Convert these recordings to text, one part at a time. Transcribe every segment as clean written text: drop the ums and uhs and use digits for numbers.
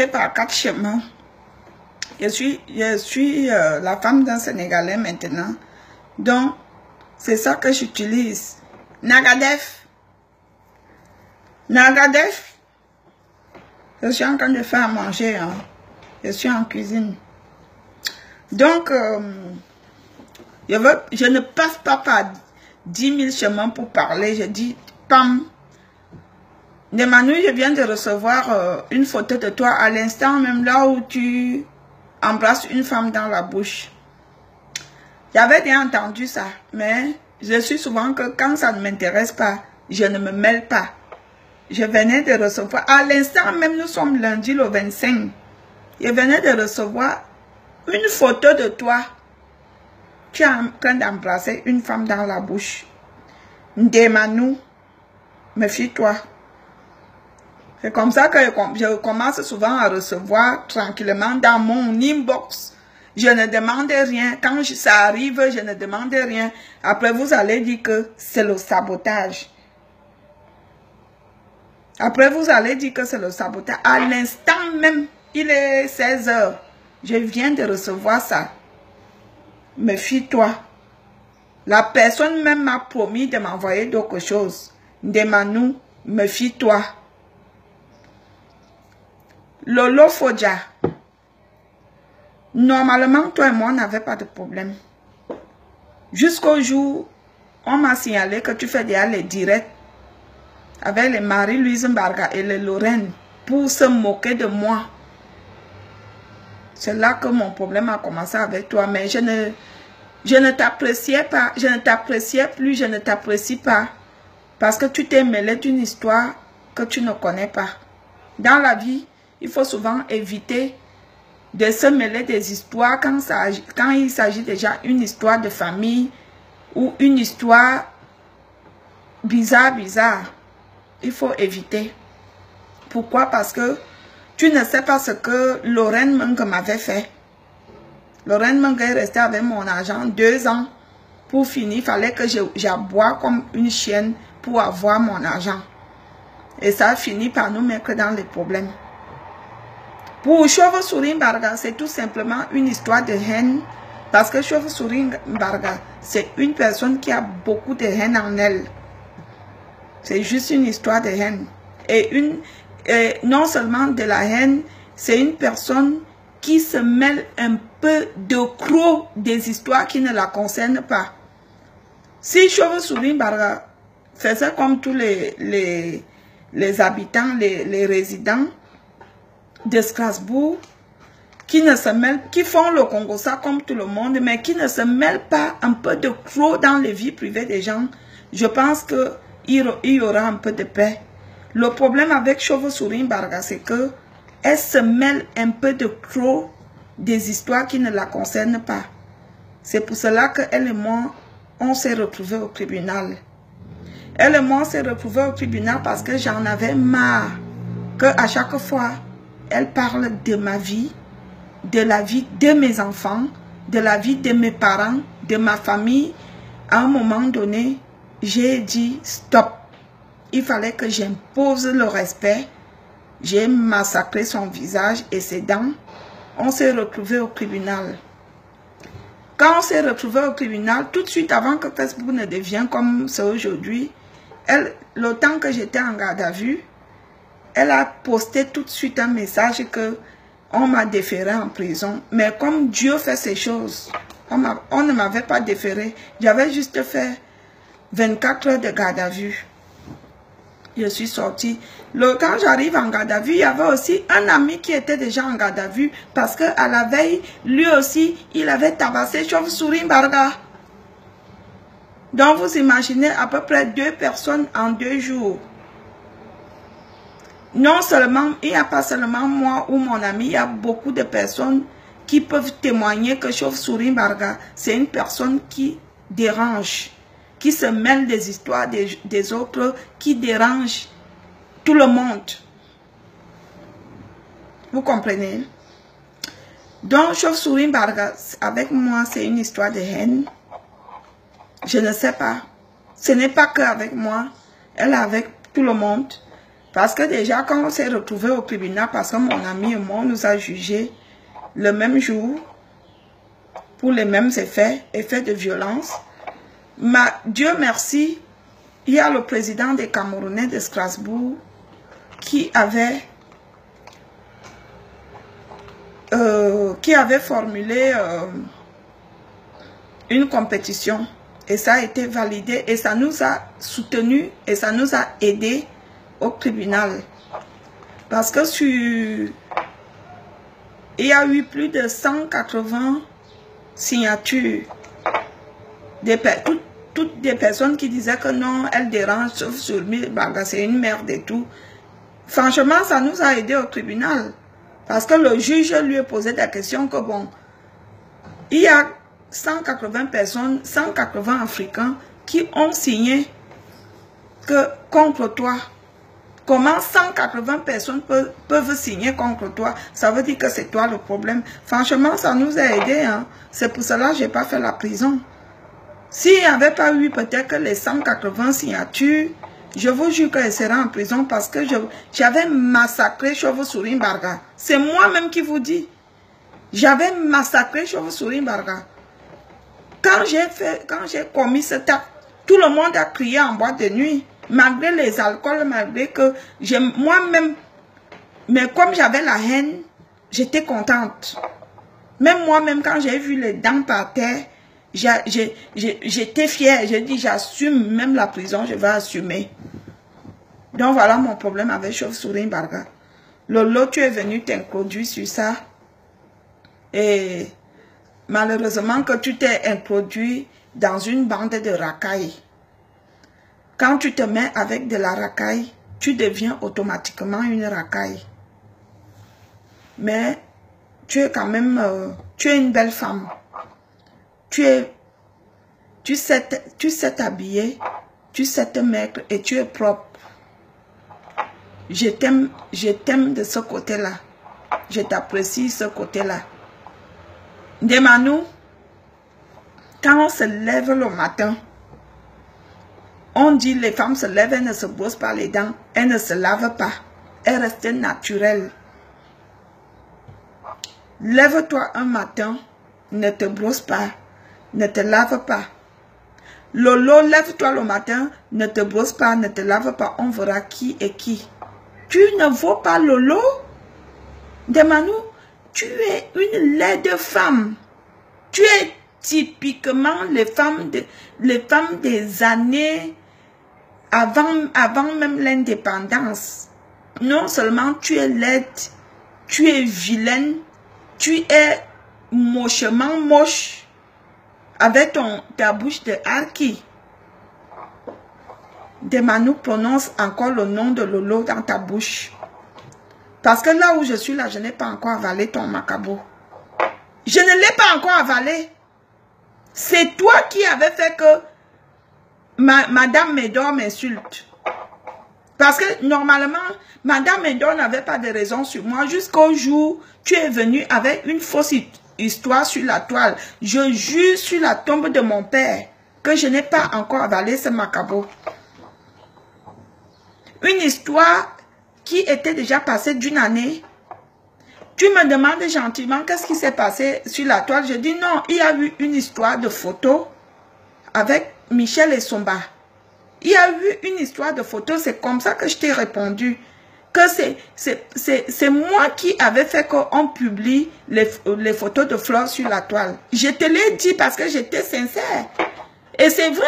par 4 chemins. Je suis la femme d'un Sénégalais maintenant. Donc, c'est ça que j'utilise. Nagadef. Nagadef. Je suis en train de faire à manger. Hein. Je suis en cuisine. Donc, je ne passe pas par 10 000 chemins pour parler. Je dis, pam. Nemanou, je viens de recevoir une photo de toi à l'instant même là où tu embrasses une femme dans la bouche. J'avais bien entendu ça, mais je suis souvent que quand ça ne m'intéresse pas, je ne me mêle pas. Je venais de recevoir, à l'instant même, nous sommes lundi le 25. Je venais de recevoir une photo de toi. Tu es en train d'embrasser une femme dans la bouche. Ndemanou, méfie-toi. C'est comme ça que je commence souvent à recevoir tranquillement dans mon inbox. Je ne demande rien. Quand ça arrive, je ne demande rien. Après, vous allez dire que c'est le sabotage. Après, vous allez dire que c'est le sabotage. À l'instant même, il est 16 h. Je viens de recevoir ça. Méfie-toi. La personne même m'a promis de m'envoyer d'autres choses. Ndemanou, méfie-toi. Lolo Fodja. Normalement, toi et moi, on n'avait pas de problème. Jusqu'au jour, on m'a signalé que tu fais déjà les directs avec les Marie-Louise Mbarga et les Lorraine pour se moquer de moi. C'est là que mon problème a commencé avec toi. Mais je ne t'appréciais pas. Je ne t'appréciais plus. Je ne t'apprécie pas. Parce que tu t'es mêlé d'une histoire que tu ne connais pas. Dans la vie, il faut souvent éviter de se mêler des histoires quand il s'agit déjà d'une histoire de famille ou une histoire bizarre. Il faut éviter. Pourquoi? Parce que tu ne sais pas ce que Lorraine Mengue m'avait fait. Lorraine Mengue est restée avec mon argent 2 ans. Pour finir, il fallait que j'aboie comme une chienne pour avoir mon argent. Et ça a fini par nous mettre dans les problèmes. Pour Chauve Souris Mbarga, c'est tout simplement une histoire de haine. Parce que Chauve Souris Mbarga, c'est une personne qui a beaucoup de haine en elle. C'est juste une histoire de haine. Et non seulement de la haine, c'est une personne qui se mêle un peu de croc des histoires qui ne la concernent pas. Si Chauve Souris Mbarga faisait comme tous les habitants, les résidents de Strasbourg, qui font le Congo ça comme tout le monde, mais qui ne se mêlent pas un peu de croc dans les vies privées des gens, je pense qu'il y aura un peu de paix. Le problème avec Chauve Souris Mbarga, c'est que elle se mêle un peu de croc des histoires qui ne la concernent pas. C'est pour cela qu'elle et moi, on s'est retrouvés au tribunal. Elle et moi, on s'est retrouvés au tribunal parce que j'en avais marre qu'à chaque fois, elle parle de ma vie, de la vie de mes enfants, de la vie de mes parents, de ma famille. À un moment donné, j'ai dit stop. Il fallait que j'impose le respect. J'ai massacré son visage et ses dents. On s'est retrouvés au tribunal. Quand on s'est retrouvés au tribunal, tout de suite avant que Facebook ne devienne comme c'est aujourd'hui, le temps que j'étais en garde à vue, elle a posté tout de suite un message que on m'a déféré en prison. Mais comme Dieu fait ces choses, on ne m'avait pas déféré. J'avais juste fait 24 heures de garde à vue. Je suis sortie. Quand j'arrive en garde à vue, il y avait aussi un ami qui était déjà en garde à vue parce qu'à la veille, lui aussi, il avait tabassé Chauve Souris Mbarga. Donc vous imaginez à peu près 2 personnes en 2 jours. Non seulement, il n'y a pas seulement moi ou mon ami, il y a beaucoup de personnes qui peuvent témoigner que Chauve Souris Mbarga, c'est une personne qui dérange, qui se mêle des histoires des autres, qui dérange tout le monde. Vous comprenez? Donc, Chauve Souris Mbarga, avec moi, c'est une histoire de haine. Je ne sais pas. Ce n'est pas qu'avec moi, elle est avec tout le monde. Parce que déjà, quand on s'est retrouvé au tribunal, parce que mon ami et moi, on nous a jugés le même jour, pour les mêmes effets de violence. Dieu merci, il y a le président des Camerounais de Strasbourg qui avait formulé une compétition et ça a été validé et ça nous a soutenus et ça nous a aidés au tribunal. Parce que il y a eu plus de 180 signatures. Toutes des personnes qui disaient que non, elle dérange, sauf sur 1000 bagarres, c'est une merde et tout. Franchement, ça nous a aidé au tribunal. Parce que le juge lui a posé la question que bon, il y a 180 personnes, 180 Africains qui ont signé contre toi. Comment 180 personnes peuvent signer contre toi? Ça veut dire que c'est toi le problème. Franchement, ça nous a aidés. Hein. C'est pour cela que je n'ai pas fait la prison. S'il n'y avait pas eu peut-être que les 180 signatures, je vous jure qu'elle serait en prison parce que j'avais massacré Chauve-souris Mbarga. C'est moi-même qui vous dis. J'avais massacré Chauve-souris Mbarga. Quand j'ai commis cet acte, tout le monde a crié en boîte de nuit. Malgré les alcools, malgré que moi-même, mais comme j'avais la haine, j'étais contente. Même moi-même, quand j'ai vu les dents par terre, j'étais fière. J'ai dit, j'assume même la prison, je vais assumer. Donc voilà mon problème avec Chauve-souris Mbarga. Lolo, tu es venu t'introduire sur ça. Et malheureusement que tu t'es introduit dans une bande de racailles. Quand tu te mets avec de la racaille, tu deviens automatiquement une racaille. Mais tu es quand même, tu es une belle femme. Tu sais t'habiller, tu sais te mettre et tu es propre. Je t'aime de ce côté-là. Je t'apprécie ce côté-là. Demanou, quand on se lève le matin, on dit les femmes se lèvent, elles ne se brossent pas les dents, elles ne se lavent pas, elles restent naturelles. Lève-toi un matin, ne te brosse pas, ne te lave pas. Lolo, lève-toi le matin, ne te brosse pas, ne te lave pas, on verra qui est qui. Tu ne vaux pas Lolo? Demanou, tu es une laide femme. Tu es typiquement les femmes des années avant même l'indépendance. Non seulement tu es laide, tu es vilaine, tu es mochement moche avec ta bouche de harki. Demanou prononce encore le nom de Lolo dans ta bouche. Parce que là où je suis là, je n'ai pas encore avalé ton macabo. Je ne l'ai pas encore avalé. C'est toi qui avais fait que Madame Médor m'insulte. Parce que normalement, Madame Médor n'avait pas de raison sur moi jusqu'au jour où tu es venu avec une fausse histoire sur la toile. Je jure sur la tombe de mon père que je n'ai pas encore avalé ce macabo. Une histoire qui était déjà passée d'une année. Tu me demandes gentiment qu'est-ce qui s'est passé sur la toile. Je dis non, il y a eu une histoire de photo avec Michel et Somba. Il y a eu une histoire de photo, c'est comme ça que je t'ai répondu. Que c'est moi qui avais fait qu'on publie les photos de Flore sur la toile. Je te l'ai dit parce que j'étais sincère. Et c'est vrai.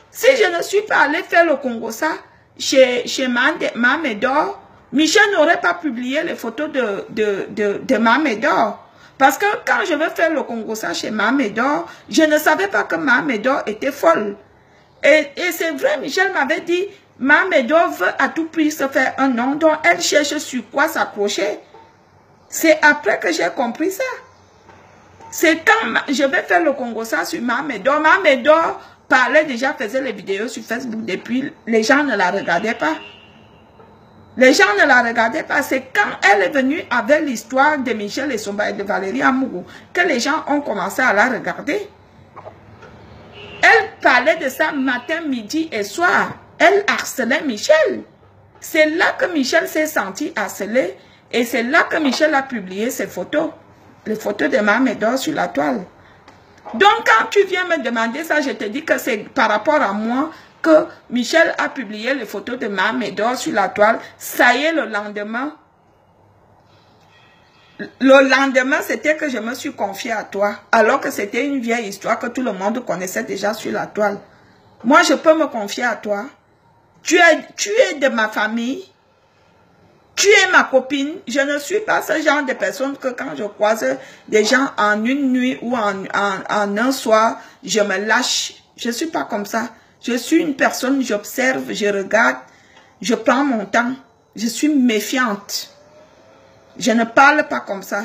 Si je ne suis pas allée faire le Congo-ça chez Ma Médor, Michel n'aurait pas publié les photos de Ma Médor. Parce que quand je vais faire le Congo-ça chez Ma Médor, je ne savais pas que Ma Médor était folle. Et c'est vrai, Michel m'avait dit, Ma Médor veut à tout prix se faire un nom, donc elle cherche sur quoi s'accrocher. C'est après que j'ai compris ça. C'est quand je vais faire le Congo-ça sur Ma Médor. Ma Médor parlait déjà, faisait les vidéos sur Facebook depuis, les gens ne la regardaient pas. Les gens ne la regardaient pas. C'est quand elle est venue avec l'histoire de Michel et Somba et de Valérie Amougou que les gens ont commencé à la regarder. Elle parlait de ça matin, midi et soir. Elle harcelait Michel. C'est là que Michel s'est senti harcelé et c'est là que Michel a publié ses photos. Les photos de Mame Edor sur la toile. Donc, quand tu viens me demander ça, je te dis que c'est par rapport à moi que Michel a publié les photos de Mame Edor sur la toile. Ça y est, le lendemain. Le lendemain, c'était que je me suis confiée à toi. Alors que c'était une vieille histoire que tout le monde connaissait déjà sur la toile. Moi, je peux me confier à toi. Tu es de ma famille. Tu es ma copine. Je ne suis pas ce genre de personne que quand je croise des gens en une nuit ou en un soir, je me lâche. Je ne suis pas comme ça. Je suis une personne, j'observe, je regarde, je prends mon temps. Je suis méfiante. Je ne parle pas comme ça.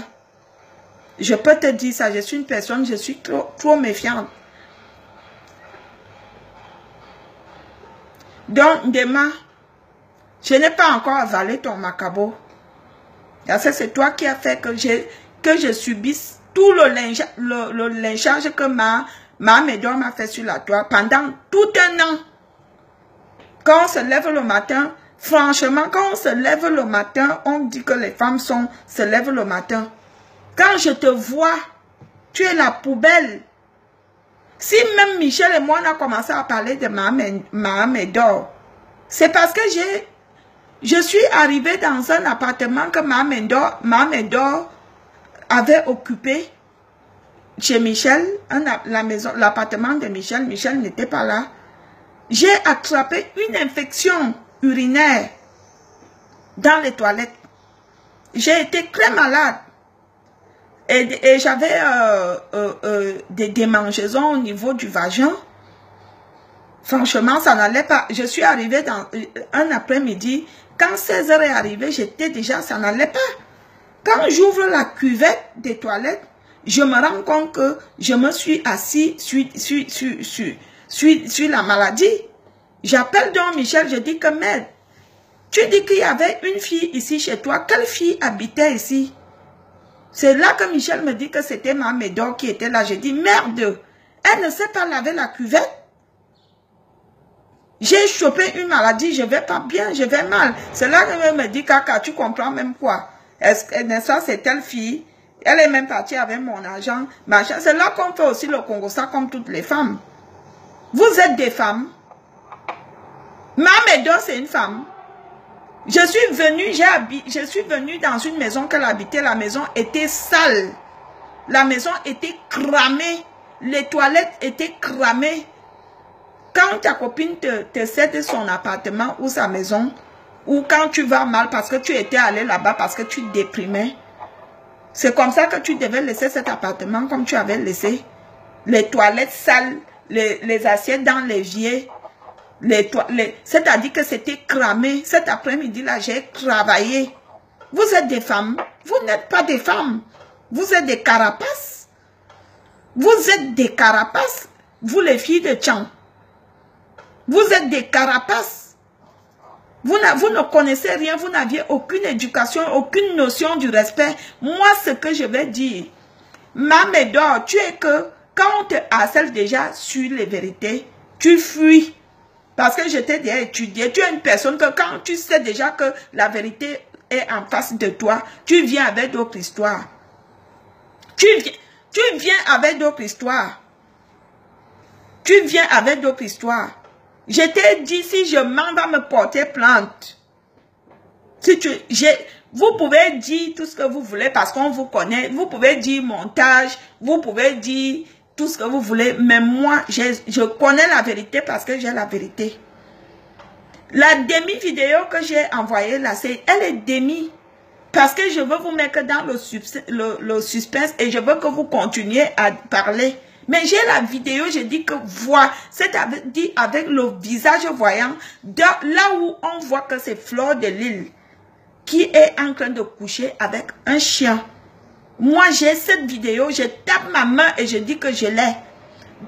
Je peux te dire ça. Je suis une personne, je suis trop méfiante. Donc, demain, je n'ai pas encore avalé ton macabo. C'est toi qui as fait que je subisse tout le lynchage que Mame Edor m'a fait sur la toile pendant tout un an. Quand on se lève le matin, franchement, quand on se lève le matin, on dit que les femmes se lèvent le matin. Quand je te vois, tu es la poubelle. Si même Michel et moi on a commencé à parler de Mame Edor, c'est parce que je suis arrivée dans un appartement que Mame Edor avait occupé chez Michel, l'appartement de Michel. Michel n'était pas là. J'ai attrapé une infection urinaire dans les toilettes. J'ai été très malade. Et j'avais des démangeaisons au niveau du vagin. Franchement, ça n'allait pas. Je suis arrivée dans un après-midi. Quand 16h est arrivé, j'étais déjà, ça n'allait pas. Quand j'ouvre la cuvette des toilettes, je me rends compte que je me suis assis sur la maladie. J'appelle donc Michel, je dis que merde, tu dis qu'il y avait une fille ici chez toi. Quelle fille habitait ici? C'est là que Michel me dit que c'était Mame Edor qui était là. Je dis merde, elle ne sait pas laver la cuvette. J'ai chopé une maladie, je vais pas bien, je vais mal. C'est là qu'elle me dit, Kaka, tu comprends même quoi? N'est-ce pas, c'est telle fille. Elle est même partie avec mon argent. C'est là qu'on fait aussi le Congo, ça comme toutes les femmes. Vous êtes des femmes. Mame Edor, c'est une femme. Je suis venue dans une maison qu'elle habitait. La maison était sale. La maison était cramée. Les toilettes étaient cramées. Quand ta copine te cède son appartement ou sa maison, ou quand tu vas mal parce que tu étais allé là-bas parce que tu déprimais, c'est comme ça que tu devais laisser cet appartement comme tu avais laissé. Les toilettes sales, les assiettes dans l'évier, c'est-à-dire que c'était cramé. Cet après-midi-là, j'ai travaillé. Vous êtes des femmes. Vous n'êtes pas des femmes. Vous êtes des carapaces. Vous êtes des carapaces. Vous les filles de Tchang. Vous êtes des carapaces. Vous ne connaissez rien. Vous n'aviez aucune éducation, aucune notion du respect. Moi, ce que je vais dire, Mame Edor, tu es que quand on te harcèle déjà sur les vérités, tu fuis. Parce que je t'ai déjà étudié. Tu es une personne que quand tu sais déjà que la vérité est en face de toi, tu viens avec d'autres histoires. Tu viens avec d'autres histoires. Tu viens avec d'autres histoires. Je t'ai dit, si je mens, va me porter plainte. Vous pouvez dire tout ce que vous voulez parce qu'on vous connaît. Vous pouvez dire montage. Vous pouvez dire tout ce que vous voulez. Mais moi, je connais la vérité parce que j'ai la vérité. La demi-vidéo que j'ai envoyée là, elle est demi. Parce que je veux vous mettre dans le suspense et je veux que vous continuiez à parler. Mais j'ai la vidéo, j'ai dit que voix, c'est-à-dire avec le visage voyant, là où on voit que c'est Fleur de Lille qui est en train de coucher avec un chien. Moi, j'ai cette vidéo, je tape ma main et je dis que je l'ai.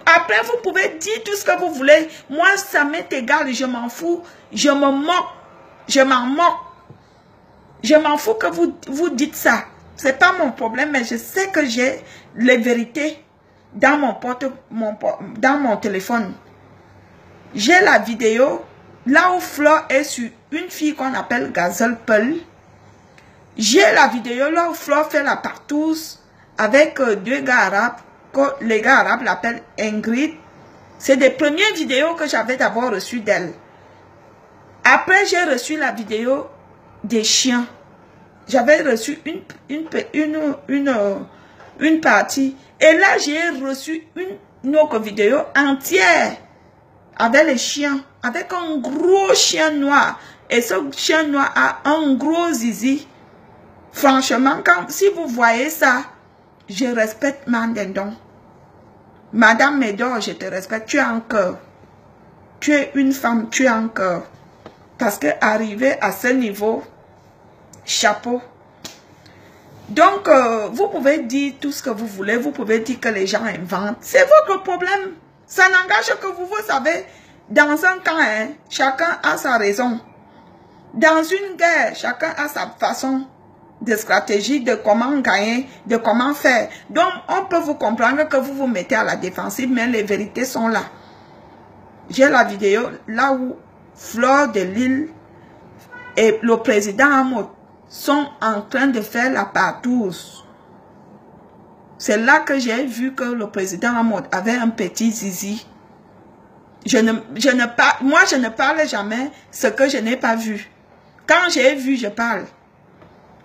Après, vous pouvez dire tout ce que vous voulez. Moi, ça m'est égal, je m'en fous. Je me moque. Je m'en moque. Je m'en fous que vous dites ça. C'est pas mon problème, mais je sais que j'ai les vérités dans mon téléphone. J'ai la vidéo là où Fleur est sur une fille qu'on appelle Gazelle Peul. J'ai la vidéo là où Fleur fait la partouze avec deux gars arabes, que les gars arabes l'appellent Ingrid. C'est des premières vidéos que j'avais d'abord reçues d'elle. Après, j'ai reçu la vidéo des chiens. J'avais reçu une partie. Et là, j'ai reçu une autre vidéo entière avec les chiens, avec un gros chien noir. Et ce chien noir a un gros zizi. Franchement, si vous voyez ça, je respecte Mandendon. Madame Médor, je te respecte. Tu as un cœur. Tu es une femme, tu as un cœur. Parce que arriver à ce niveau, chapeau. Donc, vous pouvez dire tout ce que vous voulez. Vous pouvez dire que les gens inventent. C'est votre problème. Ça n'engage que vous. Vous savez, dans un camp, hein, chacun a sa raison. Dans une guerre, chacun a sa façon de stratégie, de comment gagner, de comment faire. Donc, on peut vous comprendre que vous vous mettez à la défensive, mais les vérités sont là. J'ai la vidéo là où Fleur de Lille et le président Hamoud sont en train de faire la partouze. C'est là que j'ai vu que le président Hamoud avait un petit zizi. Moi, je ne parle jamais ce que je n'ai pas vu. Quand j'ai vu, je parle.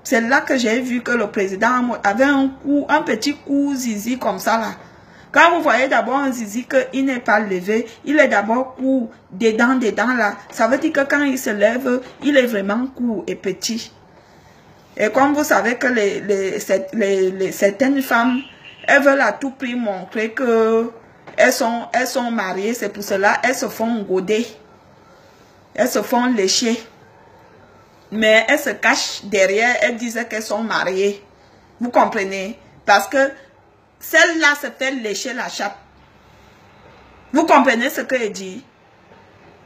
C'est là que j'ai vu que le président Hamoud avait un petit coup zizi comme ça là. Quand vous voyez d'abord un zizi qu'il n'est pas levé, il est d'abord court, dedans là. Ça veut dire que quand il se lève, il est vraiment court et petit. Et comme vous savez que certaines femmes, elles veulent à tout prix montrer que elles sont mariées. C'est pour cela elles se font goder. Elles se font lécher. Mais elles se cachent derrière, elles disent qu'elles sont mariées. Vous comprenez? Parce que celle-là se fait lécher la chatte. Vous comprenez ce que je dis?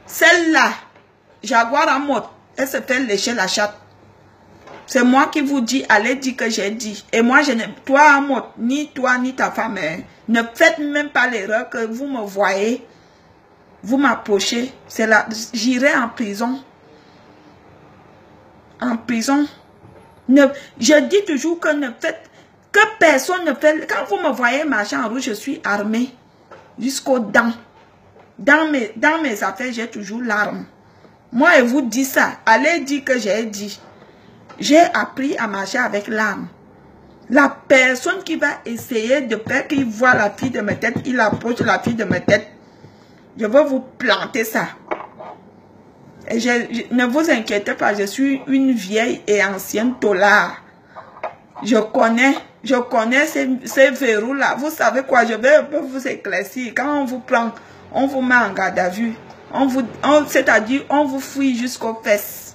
Celle-là, Jaguar Hamoud, elle se fait lécher la chatte. C'est moi qui vous dis, allez dire que j'ai dit. Et moi, je n'aime toi, Hamoud, ni toi, ni ta femme, hein, ne faites même pas l'erreur que vous me voyez. Vous m'approchez. C'est là, j'irai en prison. En prison. Je dis toujours que ne faites, que personne ne fait. Quand vous me voyez marcher en rouge, je suis armée jusqu'aux dents. Dans mes affaires, j'ai toujours l'arme. Moi, je vous dis ça. Allez dire que j'ai dit. J'ai appris à marcher avec l'arme. La personne qui va essayer de faire qu'il voit la fille de ma tête, il approche la fille de ma tête. Je vais vous planter ça. Et ne vous inquiétez pas, je suis une vieille et ancienne tolard. Je connais ces verrous-là. Vous savez quoi, je vais un peu vous éclaircir. Quand on vous prend, on vous met en garde à vue. C'est-à-dire, on vous fouille jusqu'aux fesses.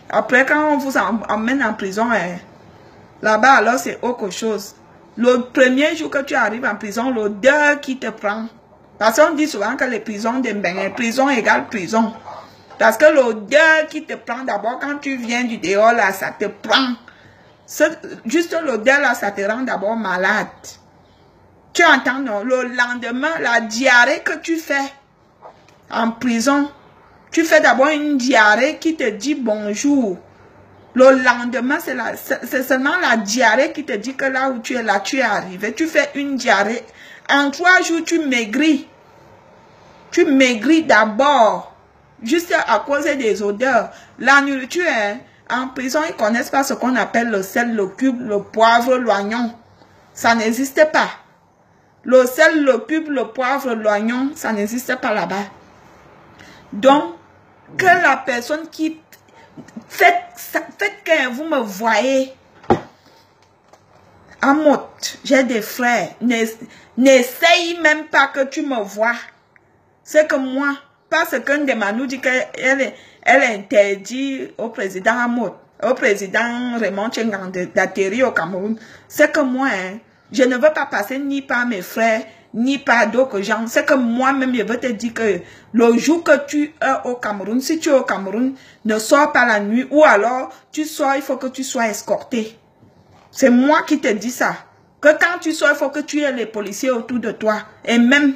Après, quand on vous emmène en prison, hein, là-bas, alors c'est autre chose. Le premier jour que tu arrives en prison, l'odeur qui te prend. Parce qu'on dit souvent que les prisons de Mbeng, prison égale prison. Parce que l'odeur qui te prend d'abord, quand tu viens du dehors, là, ça te prend. Juste l'odeur, là, ça te rend d'abord malade. Tu entends, non? Le lendemain, la diarrhée que tu fais en prison, tu fais d'abord une diarrhée qui te dit bonjour. Le lendemain, c'est seulement la diarrhée qui te dit que là où tu es, là, tu es arrivé. Tu fais une diarrhée. En 3 jours, tu maigris. Tu maigris d'abord. Juste à cause des odeurs. La nourriture, hein, en prison, ils ne connaissent pas ce qu'on appelle le sel, le cube, le poivre, l'oignon. Ça n'existe pas. Le sel, le cube, le poivre, l'oignon, ça n'existe pas là-bas. Donc, que la personne qui... Faites que vous me voyez. Hamoud, j'ai des frères. N'essaye même pas que tu me vois. C'est que moi, parce que Ndemanou dit qu'elle interdit au président Hamoud, au président Raymond Tchengang d'atterrir au Cameroun. C'est que moi, hein, je ne veux pas passer ni par mes frères, ni par d'autres gens. C'est que moi-même, je veux te dire que le jour que tu es au Cameroun, si tu es au Cameroun, ne sors pas la nuit, ou alors tu sors, il faut que tu sois escorté. C'est moi qui te dis ça. Que quand tu sors, il faut que tu aies les policiers autour de toi. Et même,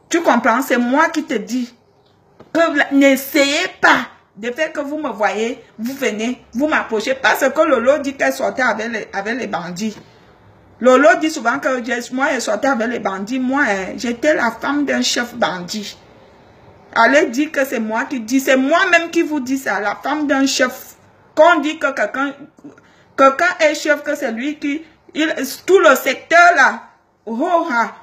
tu comprends, c'est moi qui te dis. N'essayez pas de faire que vous me voyez, vous venez, vous m'approchez. Parce que Lolo dit qu'elle sortait avec les bandits. Lolo dit souvent que moi, elle sortait avec les bandits. Moi, j'étais la femme d'un chef bandit. Allez dire que c'est moi qui dis, c'est moi-même qui vous dis ça, la femme d'un chef. Quand on dit que quelqu'un est chef, que c'est lui qui... tout le secteur là. Oh, ah.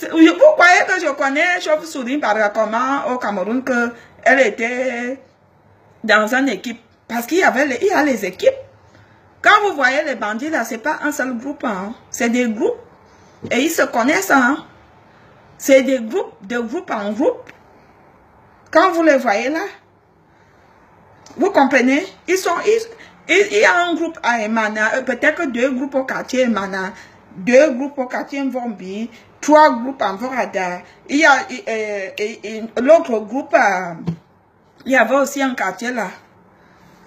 Vous croyez que je connais Chauve-souris par comment au Cameroun qu'elle était dans une équipe? Parce qu'il y a les équipes. Quand vous voyez les bandits là, c'est pas un seul groupe, hein. C'est des groupes. Et ils se connaissent, hein. C'est des groupes, de groupe en groupe. Quand vous les voyez là, vous comprenez? Il y a un groupe à Emana, peut-être que 2 groupes au quartier Emana, 2 groupes au quartier Mvombi, 3 groupes en Vorada. Il y a l'autre groupe, il y avait aussi un quartier là.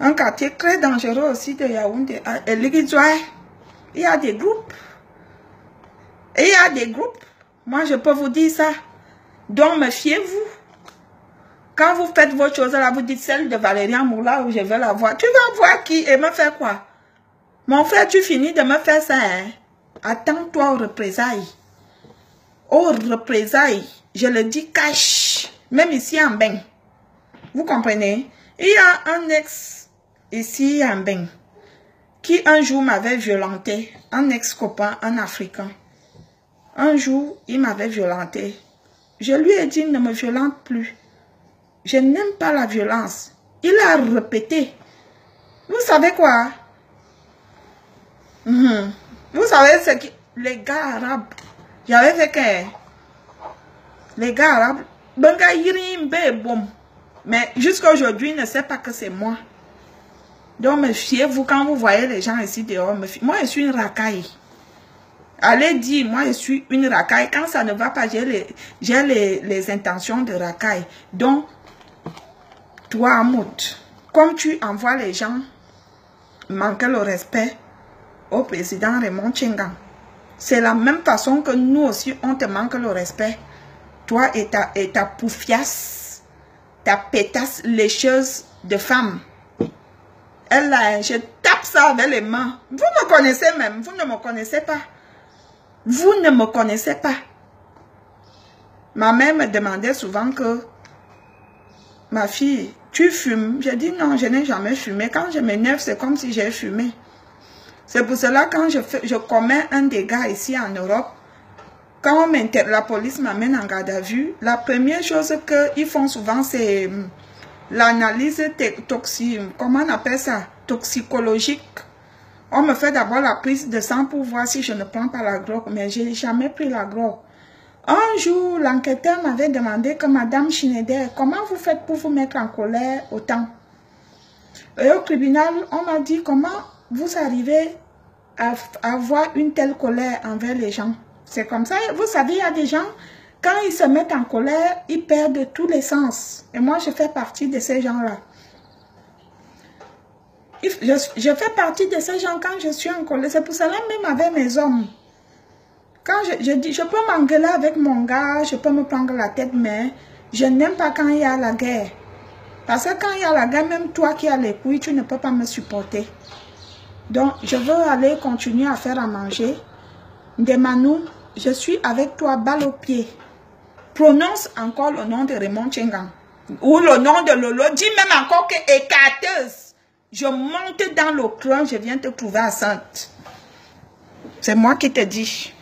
Un quartier très dangereux aussi de Yaoundé. Il y a des groupes. Et il y a des groupes. Moi, je peux vous dire ça. Donc, méfiez-vous. Quand vous faites vos choses là, vous dites celle de Valérian Moula où je vais la voir. Tu vas voir qui et me faire quoi? Mon frère, tu finis de me faire ça, hein? Attends-toi aux représailles. Aux représailles. Je le dis cash. Même ici en Beng. Vous comprenez? Il y a un ex ici en Beng qui un jour m'avait violenté. Un ex-copain, un Africain. Un jour, il m'avait violenté. Je lui ai dit, ne me violente plus. Je n'aime pas la violence. Il a répété. Vous savez quoi? Vous savez ce que les gars arabes, j'avais fait que les gars arabes, mais jusqu'à aujourd'hui, ils ne savent pas que c'est moi. Donc, méfiez-vous quand vous voyez les gens ici dehors. Moi, je suis une racaille. Allez dire, moi, je suis une racaille. Quand ça ne va pas, j'ai les intentions de racaille. Donc, toi, Amout, comme tu envoies les gens manquer le respect au président Raymond Tchengan, c'est la même façon que nous aussi, on te manque le respect. Toi et ta poufiasse, ta pétasse lécheuse de femme. Elle là, je tape ça avec les mains. Vous me connaissez même, vous ne me connaissez pas. Vous ne me connaissez pas. Ma mère me demandait souvent que, ma fille, tu fumes? J'ai dit non, je n'ai jamais fumé. Quand je m'énerve, c'est comme si j'ai fumé. C'est pour cela quand je commets un dégât ici en Europe, quand la police m'amène en garde à vue, la première chose qu'ils font souvent, c'est l'analyse comment on appelle ça? Toxicologique. On me fait d'abord la prise de sang pour voir si je ne prends pas la drogue, mais je n'ai jamais pris la drogue. Un jour, l'enquêteur m'avait demandé que Madame Schneider, comment vous faites pour vous mettre en colère autant? Et au tribunal, on m'a dit comment vous arrivez à avoir une telle colère envers les gens. C'est comme ça. Vous savez, il y a des gens, quand ils se mettent en colère, ils perdent tous les sens. Et moi, je fais partie de ces gens-là. Je fais partie de ces gens quand je suis en colère. C'est pour cela même avec mes hommes. Quand je dis, je peux m'engueuler avec mon gars, je peux me prendre la tête, mais je n'aime pas quand il y a la guerre. Parce que quand il y a la guerre, même toi qui as les couilles, tu ne peux pas me supporter. Donc, je veux aller continuer à faire à manger. Demanou, je suis avec toi, balle au pied. Prononce encore le nom de Raymond Tchengan. Ou le nom de Lolo. Dis même encore que écarteuse. Je monte dans le clan, je viens te trouver à Sainte. C'est moi qui te dis.